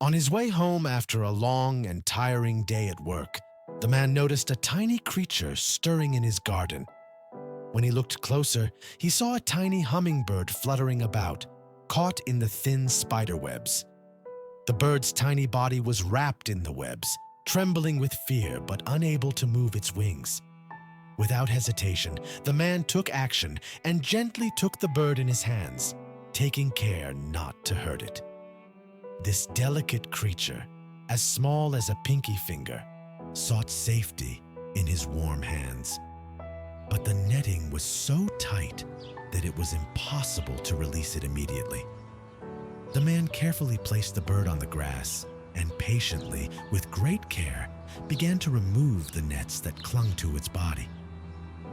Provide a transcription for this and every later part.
On his way home after a long and tiring day at work, the man noticed a tiny creature stirring in his garden. When he looked closer, he saw a tiny hummingbird fluttering about, caught in the thin spider webs. The bird's tiny body was wrapped in the webs, trembling with fear but unable to move its wings. Without hesitation, the man took action and gently took the bird in his hands, taking care not to hurt it. This delicate creature, as small as a pinky finger, sought safety in his warm hands. But the netting was so tight that it was impossible to release it immediately. The man carefully placed the bird on the grass and patiently, with great care, began to remove the nets that clung to its body.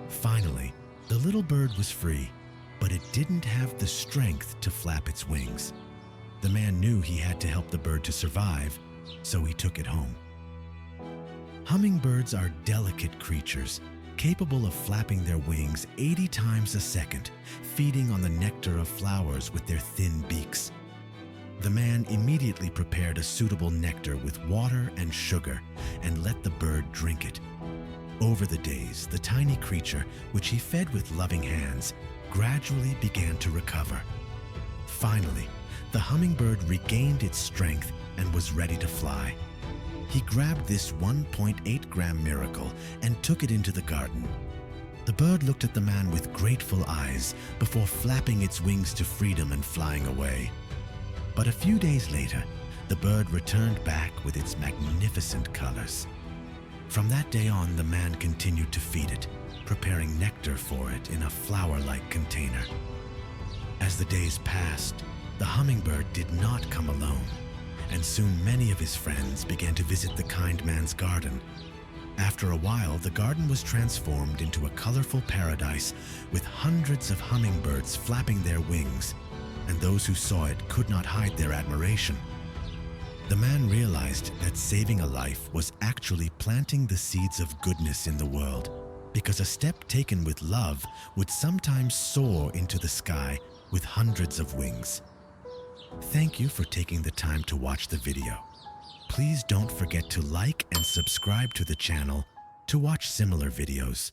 Finally, the little bird was free, but it didn't have the strength to flap its wings. The man knew he had to help the bird to survive, so he took it home. Hummingbirds are delicate creatures, capable of flapping their wings 80 times a second, feeding on the nectar of flowers with their thin beaks. The man immediately prepared a suitable nectar with water and sugar and let the bird drink it. Over the days, the tiny creature, which he fed with loving hands, gradually began to recover. Finally, the hummingbird regained its strength and was ready to fly. He grabbed this 1.8-gram miracle and took it into the garden. The bird looked at the man with grateful eyes before flapping its wings to freedom and flying away. But a few days later, the bird returned back with its magnificent colors. From that day on, the man continued to feed it, preparing nectar for it in a flower-like container. As the days passed, the hummingbird did not come alone, and soon many of his friends began to visit the kind man's garden. After a while, the garden was transformed into a colorful paradise with hundreds of hummingbirds flapping their wings, and those who saw it could not hide their admiration. The man realized that saving a life was actually planting the seeds of goodness in the world, because a step taken with love would sometimes soar into the sky with hundreds of wings. Thank you for taking the time to watch the video. Please don't forget to like and subscribe to the channel to watch similar videos.